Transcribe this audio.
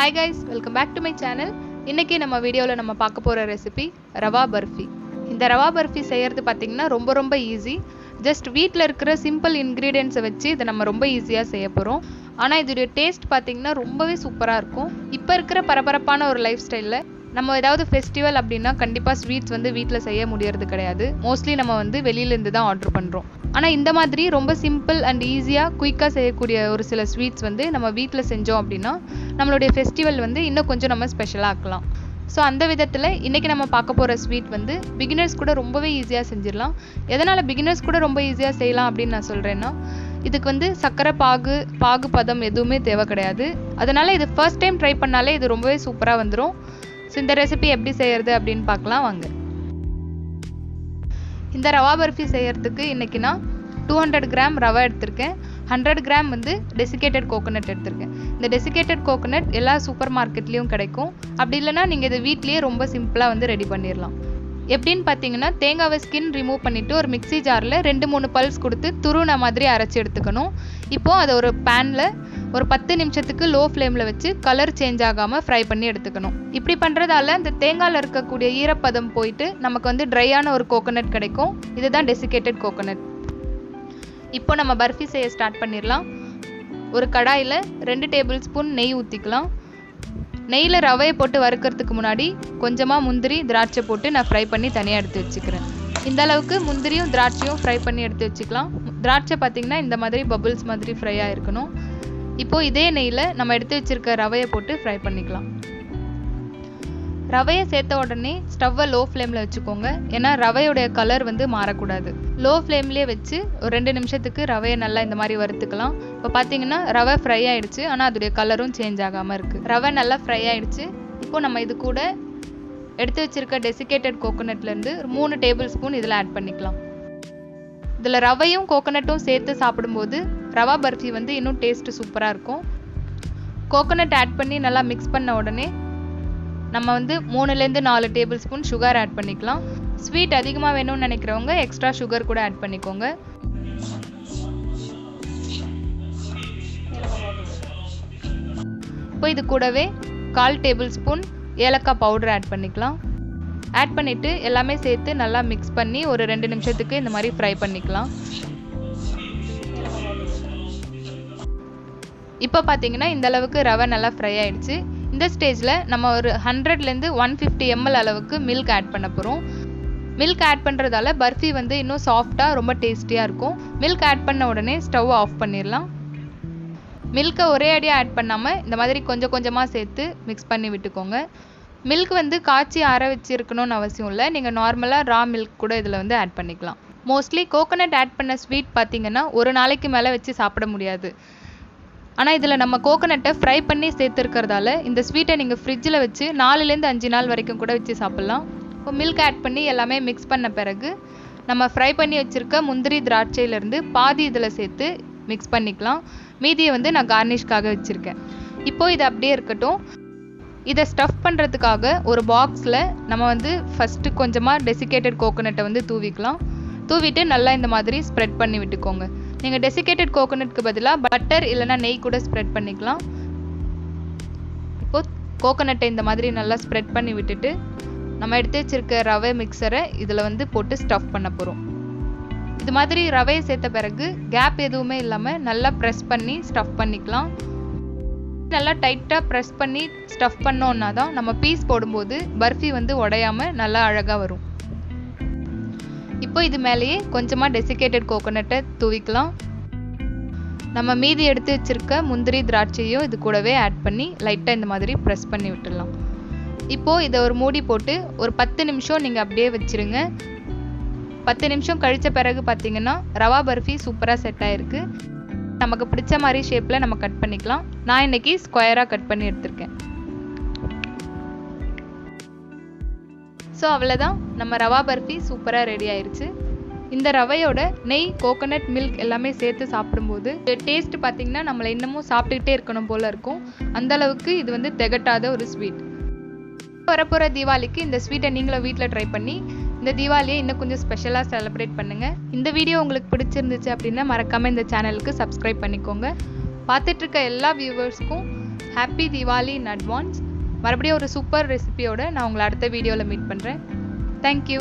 Hi guys, welcome back to my channel. இன்னைக்கு நம்ம வீடியோல நம்ம பார்க்க போற ரெசிபி ரவா பர்ஃபி. இந்த ரவா பர்ஃபி செய்யிறது பாத்தீங்கன்னா ரொம்ப ஈஸி. ஜஸ்ட் வீட்ல இருக்கிற சிம்பிள் இன்கிரிடியன்ட்ஸ் வச்சு இத நம்ம ரொம்ப ஈஸியா செய்ய போறோம். ஆனா இதோட டேஸ்ட் பாத்தீங்கன்னா ரொம்பவே சூப்பரா இருக்கும். இப்போ இருக்கிற பரபரப்பான ஒரு லைஃப் ஸ்டைல்ல நம்ம ஏதாவது ஃபெஸ்டிவல் அப்படினா கண்டிப்பா ஸ்வீட்ஸ் வந்து வீட்ல செய்ய முடியறது கிடையாது. மோஸ்ட்லி நம்ம வந்து வெளியில இருந்து தான் ஆர்டர் பண்றோம். ஆனா இந்த மாதிரி ரொம்ப சிம்பிள் அண்ட் ஈஸியா குயிக்கா செய்யக்கூடிய ஒரு சில ஸ்வீட்ஸ் வந்து நம்ம வீட்ல செஞ்சோம் அப்படினா நம்மளுடைய ஃபெஸ்டிவல் வந்து இன்னும் கொஞ்சம் நம்ம ஸ்பெஷலா ஆக்கலாம். சோ அந்த விதத்துல இன்னைக்கு நம்ம பார்க்க போற ஸ்வீட் வந்து பிகினர்ஸ் கூட ரொம்பவே ஈஸியா செஞ்சிரலாம். எதனால பிகினர்ஸ் கூட ரொம்ப ஈஸியா செய்யலாம் அப்படினு நான் சொல்றேன்னா இதுக்கு வந்து சக்கரை பாகு பதம் எதுவுமே தேவை கிடையாது. அதனால இது ஃபர்ஸ்ட் டைம் ட்ரை பண்ணாலே இது ரொம்பவே சூப்பரா வந்துரும். சோ இந்த ரெசிபி எப்படி செய்யறது அப்படினு பார்க்கலாம் வாங்க. இந்த ரவா பர்ஃபி செய்யறதுக்கு இன்னைக்கு நான் 200 கிராம் ரவா எடுத்துர்க்கேன். 100 கிராம் வந்து டெசிகேட்டட் கோகனட் எடுத்துர்க்கேன். இந்த டெசிகேட்டட் கோகனட் எல்லா சூப்பர் மார்க்கெட்லயும் கிடைக்கும். அப்படி இல்லனா நீங்க இத வீட்லயே ரொம்ப சிம்பிளா வந்து ரெடி பண்ணிரலாம். எப்படின்னு பாத்தீங்கன்னா தேங்காவை ஸ்கின் ரிமூவ் பண்ணிட்டு ஒரு மிக்ஸி ஜார்ல 2-3 பல்ஸ் கொடுத்து துருன மாதிரி அரைச்சு எடுத்துக்கணும். இப்போ அத ஒரு panல ஒரு 10 நிமிஷத்துக்கு லோ ஃப்ளேம்ல வச்சு கலர் சேஞ்ச் ஆகாம ஃப்ரை பண்ணி எடுத்துக்கணும். இப்படி பண்றதால இந்த தேங்காயில இருக்கக்கூடிய ஈரப்பதம் போயிட்டு நமக்கு வந்து ட்ரையான ஒரு கோகனட் கிடைக்கும். இதுதான் டெசிகேட்டட் கோகனட். இப்போ நம்ம பர்ஃபி செய்ய ஸ்டார்ட் பண்ணிரலாம். ஒரு கடாயில 2 டேபிள் ஸ்பூன் நெய் ஊத்திக்கலாம். நெய்ல ரவையை போட்டு வறுக்கிறதுக்கு முன்னாடி கொஞ்சமா முந்திரி திராட்சை போட்டு நான் ஃப்ரை பண்ணி தனியா எடுத்து வச்சுக்கிறேன். இந்த அளவுக்கு முந்திரியும் திராட்சையும் ஃப்ரை பண்ணி எடுத்து வச்சுக்கலாம். திராட்சை பாத்தீங்கன்னா இந்த மாதிரி பபிள்ஸ் மாதிரி ஃப்ரை ஆயிருக்கணும். இப்போ இதே நெய்ல நம்ம எடுத்து வச்சிருக்க ரவையை போட்டு ஃப்ரை பண்ணிக்கலாம். ரவையை சேர்த்த உடனே ஸ்டவ்வை லோ ஃப்ளேம்ல வச்சுக்கோங்க. ஏன்னா ரவையோட கலர் வந்து மாறக்கூடாது. லோ ஃப்ளேம்லயே வச்சு ஒரு 2 நிமிஷத்துக்கு ரவையை நல்லா இந்த மாதிரி வறுத்துக்கலாம். இப்போ பாத்தீங்கன்னா ரவை ஃப்ரை ஆயிடுச்சு. ஆனா அதோட கலரும் சேஞ்ச் ஆகாம இருக்கு. ரவை நல்லா ஃப்ரை ஆயிடுச்சு. இப்போ நம்ம இது கூட எடுத்து வச்சிருக்க டெசிகேட்டட் கோகனட்ல இருந்து 3 டேபிள் ஸ்பூன் இதுல ஆட் பண்ணிக்கலாம். இதுல ரவையும் கோகனட்டும் சேர்த்து சாப்பிடும்போது ரவா பர்ஃபி வந்து இன்னும் டேஸ்ட் சூப்பரா இருக்கும். கோகனட் ஆட் பண்ணி நல்லா மிக்ஸ் பண்ண உடனே நம்ம வந்து 3ல இருந்து 4 டேபிள் ஸ்பூன் சுகர் ஆட் பண்ணிக்கலாம். ஸ்வீட் அதிகமா வேணும்னு நினைக்கிறவங்க எக்ஸ்ட்ரா சுகர் கூட ஆட் பண்ணிக்கோங்க. இப்போ இது கூடவே 1/4 டேபிள் ஸ்பூன் ஏலக்காய் பவுடர் ஆட் பண்ணிக்கலாம். ஆட் பண்ணிட்டு எல்லாமே சேர்த்து நல்லா மிக்ஸ் பண்ணி ஒரு 2 நிமிஷத்துக்கு இந்த மாதிரி ஃப்ரை பண்ணிக்கலாம். இப்போ பாத்தீங்கன்னா இந்த அளவுக்கு ரவை நல்லா ஃப்ரை ஆயிடுச்சு. இந்த ஸ்டேஜ்ல நம்ம ஒரு 100ல இருந்து 150 ml அளவுக்கு மில்க் ஆட் பண்ண போறோம். மில்க் ஆட் பண்றதால பர்ஃபி வந்து இன்னும் சாஃப்ட்டா ரொம்ப டேஸ்டியா இருக்கும். மில்க் ஆட் பண்ண உடனே ஸ்டவ் ஆஃப் பண்ணிரலாம். மில்கை ஒரே அடியா ஆட் பண்ணாம இந்த மாதிரி கொஞ்சம் கொஞ்சமா சேர்த்து மிக்ஸ் பண்ணி விட்டுக்கோங்க. மில்க் வந்து காய்ச்சி ஆற வச்சு இருக்கணும்னு அவசியம் இல்லை. நீங்க நார்மலா ரா மில்க் கூட இதுல வந்து ஆட் பண்ணிக்கலாம். மோஸ்ட்லி கோகனட் ஆட் பண்ண ஸ்வீட் பாத்தீங்கன்னா ஒரு நாளைக்கு மேல வச்சு சாப்பிட முடியாது. ஆனா இதுல நம்ம கோகனட்டை ஃப்ரை பண்ணி சேர்த்துக்கிறதால இந்த ஸ்வீட்டை நீங்க ஃப்ரிட்ஜ்ல வச்சு 4ல இருந்து 5 நாள் வரைக்கும் கூட வச்சு சாப்பிடலாம். இப்போ மில்க் ஆட் பண்ணி எல்லாமே மிக்ஸ் பண்ண பிறகு நம்ம ஃப்ரை பண்ணி வச்சிருக்க முந்திரி திராட்சையில இருந்து பாதி இதுல சேர்த்து மிக்ஸ் பண்ணிக்கலாம். மீதியை வந்து நான் கார்னிஷ்காக வச்சிருக்கேன். இப்போ இது அப்படியே இருக்கட்டும். இதை ஸ்டஃப் பண்றதுக்காக ஒரு பாக்ஸ்ல நம்ம வந்து ஃபர்ஸ்ட் கொஞ்சமா டெசிகேட்டட் கோகனட்டை வந்து தூவிக்கலாம். தூவிட்டு நல்லா இந்த மாதிரி ஸ்ப்ரெட் பண்ணி விட்டுக்கோங்க. நீங்க டெசிகேட்டட் கோகனட்க்கு பதிலா பட்டர் இல்லனா நெய் கூட ஸ்ப்ரெட் பண்ணிக்கலாம். இப்போ கோகனட்டை இந்த மாதிரி நல்லா ஸ்ப்ரெட் பண்ணி விட்டுட்டு நம்ம எடுத்து வச்சிருக்க ரவை மிக்சரை இதுல வந்து போட்டு ஸ்டஃப் பண்ண போறோம். இது மாதிரி ரவையை சேர்த்த பிறகு கேப் எதுவுமே இல்லாம நல்லா பிரஸ் பண்ணி ஸ்டஃப் பண்ணிக்கலாம். நல்லா டைட்டா பிரஸ் பண்ணி ஸ்டஃப் பண்ணோம்னா தான் நம்ம பீஸ் போடும்போது பர்ஃபி வந்து உடையாம நல்லா அழகா வரும். இப்போ இது மேலேயே கொஞ்சமா டெசிகேட்டட் கோகனட்டை தூவிக்கலாம். நம்ம மீதி எடுத்து வச்சிருக்க முந்திரி திராட்சையும் இது கூடவே ஆட் பண்ணி லைட்டா இந்த மாதிரி பிரஸ் பண்ணி விட்டுடலாம். இப்போ இதை ஒரு மூடி போட்டு ஒரு 10 நிமிஷம் நீங்க அப்படியே வச்சிருங்க. 10 நிமிஷம் கழிச்ச பிறகு பாத்தீங்கன்னா ரவா பர்ஃபி சூப்பரா செட் ஆயிருக்கு. நமக்கு பிடிச்ச மாதிரி ஷேப்ல நம்ம கட் பண்ணிக்கலாம். நான் இன்னைக்கு ஸ்கொயரா கட் பண்ணி எடுத்திருக்கேன். ஸோ அவ்வளோதான், நம்ம ரவா பர்ஃபி சூப்பராக ரெடி ஆயிடுச்சு. இந்த ரவையோட நெய் கோகனட் மில்க் எல்லாமே சேர்த்து சாப்பிடும்போது டேஸ்ட் பார்த்தீங்கன்னா நம்மளை இன்னமும் சாப்பிட்டுக்கிட்டே இருக்கணும் போல இருக்கும். அந்த அளவுக்கு இது வந்து திகட்டாத ஒரு ஸ்வீட். வரப்போகிற தீபாவளிக்கு இந்த ஸ்வீட்டை நீங்களும் வீட்டில் ட்ரை பண்ணி இந்த தீபாவளியை இன்னும் கொஞ்சம் ஸ்பெஷலாக செலிப்ரேட் பண்ணுங்க. இந்த வீடியோ உங்களுக்கு பிடிச்சிருந்துச்சு அப்படின்னா மறக்காம இந்த சேனலுக்கு சப்ஸ்கிரைப் பண்ணிக்கோங்க. பார்த்துட்டு இருக்க எல்லா வியூவர்ஸ்க்கும் ஹாப்பி தீபாவளி இன் அட்வான்ஸ். மறுபடியும் ஒரு சூப்பர் ரெசிபியோட நான் உங்களை அடுத்த வீடியோவில் மீட் பண்ணுறேன். தேங்க்யூ.